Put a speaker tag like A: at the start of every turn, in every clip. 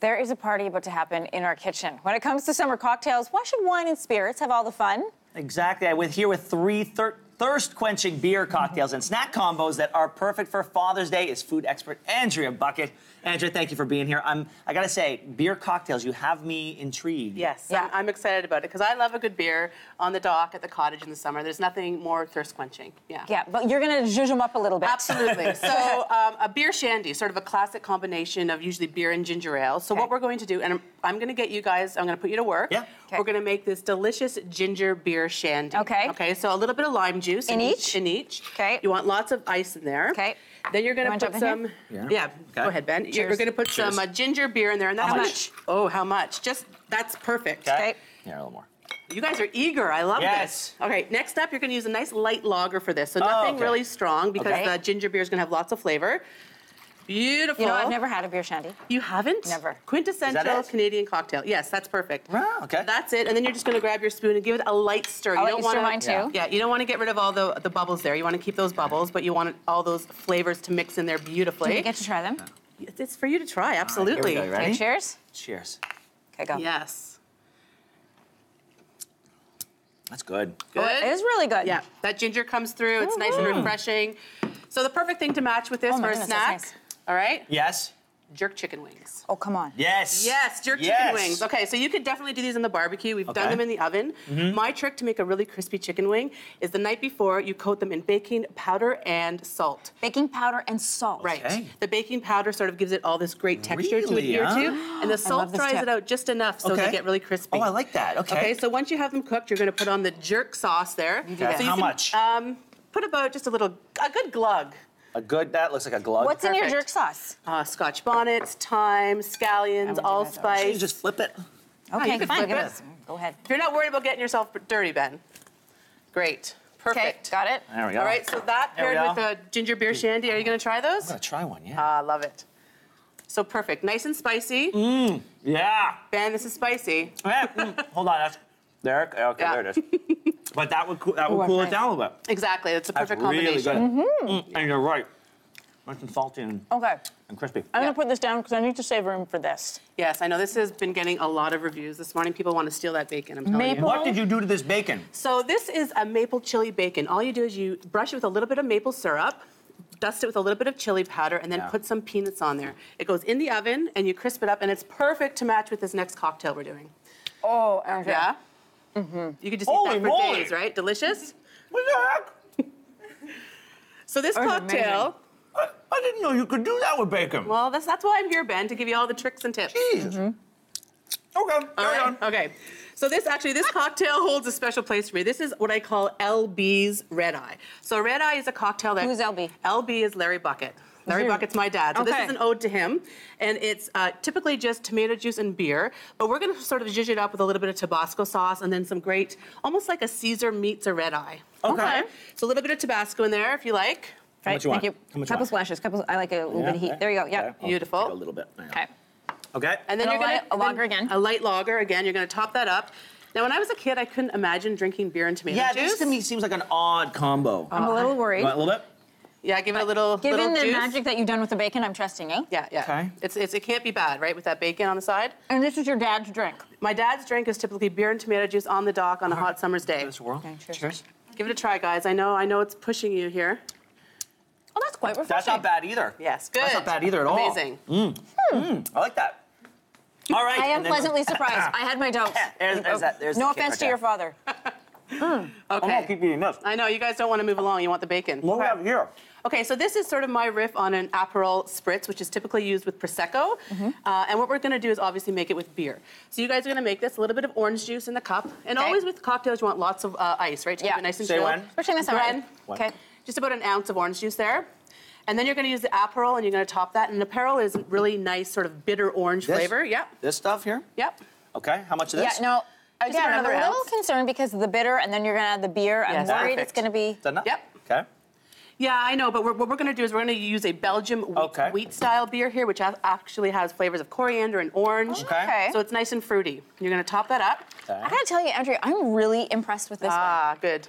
A: There is a party about to happen in our kitchen. When it comes to summer cocktails, why should wine and spirits have all the fun?
B: Exactly. I'm here with three thirst-quenching beer cocktails and snack combos that are perfect for Father's Day is food expert Andrea Buckett. Andrea, thank you for being here. I gotta say, beer cocktails, you have me intrigued.
C: Yes, yeah. I'm excited about it because I love a good beer on the dock at the cottage in the summer. There's nothing more thirst-quenching.
A: Yeah, but you're gonna zhuzh them up a little bit.
C: Absolutely. So a beer shandy, sort of a classic combination of usually beer and ginger ale. So what we're going to do, and I'm gonna get you guys, I'm gonna put you to work.
B: Yeah.
C: Okay. We're gonna make this delicious ginger beer shandy.
A: Okay.
C: Okay, so a little bit of lime juice
A: in each.
C: Okay. You want lots of ice in there.
A: Okay.
C: Then you're gonna put some.
B: Yeah.
C: Go ahead, Ben. You're gonna put some ginger beer in there, and that's
A: how much?
C: Oh, how much? That's perfect.
A: Okay.
B: Yeah, a little more.
C: You guys are eager. I love this. Okay, next up, you're gonna use a nice light lager for this. So nothing really strong because the ginger beer is gonna have lots of flavor. Beautiful.
A: You know, I've never had a beer shandy.
C: You haven't?
A: Never.
C: Quintessential Canadian cocktail. Yes, that's perfect.
B: Wow, okay.
C: That's it, and then you're just gonna grab your spoon and give it a light stir.
A: I'll let you stir mine too.
C: Yeah, you don't want to get rid of all the bubbles there. You want to keep those bubbles, but you want all those flavors to mix in there beautifully.
A: Do we get to try them?
C: It's for you to try, absolutely.
B: All right, here we go. Ready?
A: Okay, cheers.
B: Cheers.
A: Okay, go.
C: Yes.
B: That's good.
C: Good?
A: Oh, it is really good.
C: Yeah, that ginger comes through. It's nice and refreshing. So the perfect thing to match with this for a snack.
A: Nice.
C: All right?
B: Yes.
C: Jerk chicken wings.
A: Oh, come on.
B: Yes.
C: Yes, jerk chicken wings. Okay, so you could definitely do these in the barbecue. We've done them in the oven. My trick to make a really crispy chicken wing is the night before you coat them in baking powder and salt.
A: Baking powder and salt.
C: Right.
B: Okay.
C: The baking powder sort of gives it all this great texture to adhere to, and the salt dries it out just enough so they get really crispy.
B: Oh, I like that. Okay.
C: Okay, so once you have them cooked, you're going to put on the jerk sauce there.
B: Okay.
C: So
B: How much?
C: Put about just a good glug.
B: That looks like a glug.
A: What's in your jerk sauce?
C: Scotch bonnets, thyme, scallions, allspice.
B: You just flip it.
A: Okay,
C: you can
A: fine.
C: flip it.
A: Go ahead.
C: If you're not worried about getting yourself dirty, Ben. Great. Perfect.
A: Okay, got it.
B: There we go.
C: All right, so that paired with the ginger beer shandy. Are you going to try those?
B: I'm gonna try one, yeah.
C: Love it. So perfect. Nice and spicy.
B: Yeah.
C: Ben, this is spicy.
B: Hold on. There. Okay, there it is. But that would cool it down a little bit.
C: Exactly. It's a perfect
B: Really
C: combination.
B: good. And you're right. Nice and salty and crispy.
A: I'm going to put this down because I need to save room for this.
C: Yes, I know this has been getting a lot of reviews this morning. People want to steal that bacon, I'm telling you.
B: What did you do to this bacon?
C: So this is a maple chili bacon. All you do is you brush it with a little bit of maple syrup, dust it with a little bit of chili powder, and then put some peanuts on there. It goes in the oven, and you crisp it up, and it's perfect to match with this next cocktail we're doing.
A: Oh, Andrea.
C: Yeah? You could just eat that for days, right? Delicious?
B: What the heck?
C: So this cocktail...
B: I didn't know you could do that with bacon.
C: Well, that's why I'm here, Ben, to give you all the tricks and tips.
B: Jeez. Okay, carry on.
C: Okay. So this cocktail holds a special place for me. This is what I call LB's Red Eye. So Red Eye is a cocktail that...
A: Who's LB?
C: LB is Larry Buckett. Larry Buckett's my dad. So this is an ode to him. And it's typically just tomato juice and beer. But we're going to sort of zhuzh it up with a little bit of Tabasco sauce and then some great, almost like a Caesar meets a Red Eye.
B: Okay.
C: So a little bit of Tabasco in there if you like.
B: How much you want?
A: Thank you.
B: How much
A: Couple splashes. I like a little bit of heat. There you go. Yeah.
B: Okay.
C: Beautiful.
B: I'll take a little bit.
A: Okay.
B: Okay.
C: And then
A: And
C: you're going to...
A: a lager again.
C: A light lager again. You're going to top that up. Now, when I was a kid, I couldn't imagine drinking beer and tomato juice.
B: This to me seems like an odd combo.
A: I'm a little worried.
B: You want a little bit?
C: Yeah, give it a little
A: Given the
C: juice.
A: magic that you've done with the bacon, I'm trusting you.
C: Yeah.
B: Okay.
C: It can't be bad, right, with that bacon on the side?
A: And this is your dad's drink.
C: My dad's drink is typically beer and tomato juice on the dock on a hot summer's day.
B: Give this a whirl.
A: Okay, cheers.
B: Cheers.
C: Give it a try, guys. I know it's pushing you here.
A: Oh, that's quite refreshing.
B: That's not bad either.
C: Yes, good.
B: That's not bad either at all.
C: Amazing.
B: I like that. All right.
A: I am
B: and then-
A: pleasantly surprised. I had my doubts.
B: There's
A: No
B: the kick
A: offense
B: right
A: to your
B: there.
A: father.
B: I'm gonna keep eating this.
C: I know, you guys don't want to move along. You want the bacon.
B: What do we have here?
C: Okay, so this is sort of my riff on an Aperol Spritz, which is typically used with Prosecco. And what we're going to do is obviously make it with beer. So you guys are going to make this, a little bit of orange juice in the cup. And always with cocktails, you want lots of ice, right? To keep it nice and
B: Say
C: chilled.
B: when?
A: Especially in the summer.
C: When?
A: Okay.
C: Just about an ounce of orange juice there. And then you're going to use the Aperol, and you're going to top that. And the Aperol is really nice, sort of bitter orange flavor. Yep.
B: This stuff here?
C: Yep.
B: Okay. How much of this?
A: Yeah, no. Again, I'm a
C: another
A: little
C: ounce.
A: concerned because of the bitter, and then you're going to add the beer. I'm worried it's going to be...
B: Is that enough?
C: Yep.
B: Okay.
C: Yeah, I know, but what we're going to do is we're going to use a Belgium wheat-style beer here, which actually has flavors of coriander and orange.
B: Okay.
C: So it's nice and fruity. You're going to top that up.
A: I got to tell you, Andrea, I'm really impressed with this one.
C: Ah, good.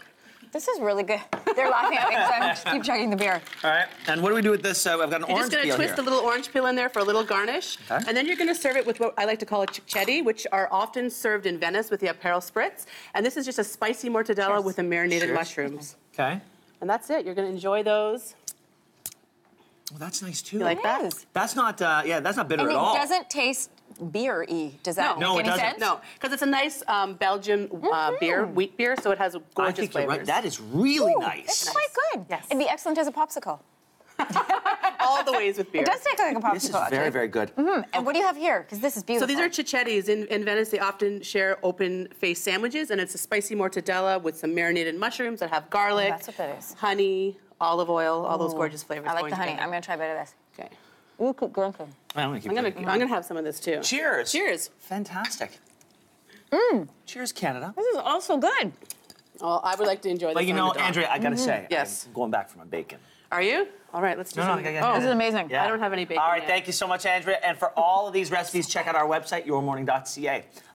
A: This is really good. They're laughing at me because I just keep chugging the beer.
B: All right. And what do we do with this? I've got an
C: You're
B: orange
C: just going
B: peel
C: to twist
B: here.
C: a little orange peel in there for a little garnish.
B: Okay.
C: And then you're going to serve it with what I like to call a cicchetti, which are often served in Venice with the Aperol Spritz. And this is just a spicy mortadella with the marinated mushrooms.
B: Okay.
C: And that's it. You're going to enjoy those.
B: Well, that's nice too.
C: You like that?
A: Yes.
B: That's not, that's not bitter
A: And
B: at
A: it
B: all.
A: doesn't taste beer-y. Does that
B: No,
A: make
B: it
A: any
B: doesn't.
A: sense?
C: No, because it's a nice Belgian beer, wheat beer, so it has gorgeous
B: I think you're
C: flavors.
B: right. That is really
A: Ooh,
B: nice.
A: It's quite good.
C: Yes.
A: It'd be excellent as a popsicle.
C: All the ways with beer.
A: It does taste like a popsicle,
B: This is
A: actually.
B: very, very good.
A: And what do you have here? Because this is
C: So
A: beautiful.
C: these are cicchettis. In Venice, they often share open-faced sandwiches, and it's a spicy mortadella with some marinated mushrooms that have garlic,
A: that's what that is.
C: honey, olive oil, all those gorgeous flavors.
A: I like
C: going
A: the honey.
C: together.
A: I'm going to try a bit of this.
C: Okay.
A: Ooh, keep drinking.
B: I'm gonna keep
C: I'm
B: drinking.
C: gonna have some of this too.
B: Cheers.
C: Cheers.
B: Fantastic. Cheers, Canada.
A: This is also good.
C: Well, I would like to enjoy this.
B: But you
C: on
B: know,
C: the dog.
B: Andrea, I gotta say,
C: Yes.
B: I'm going back for my bacon.
C: Are you? All right, let's do
B: No,
C: some.
B: yeah.
A: This is amazing.
B: Yeah.
C: I don't have any bacon
B: All right,
C: yet.
B: thank you so much, Andrea. And for all of these recipes, check out our website, yourmorning.ca.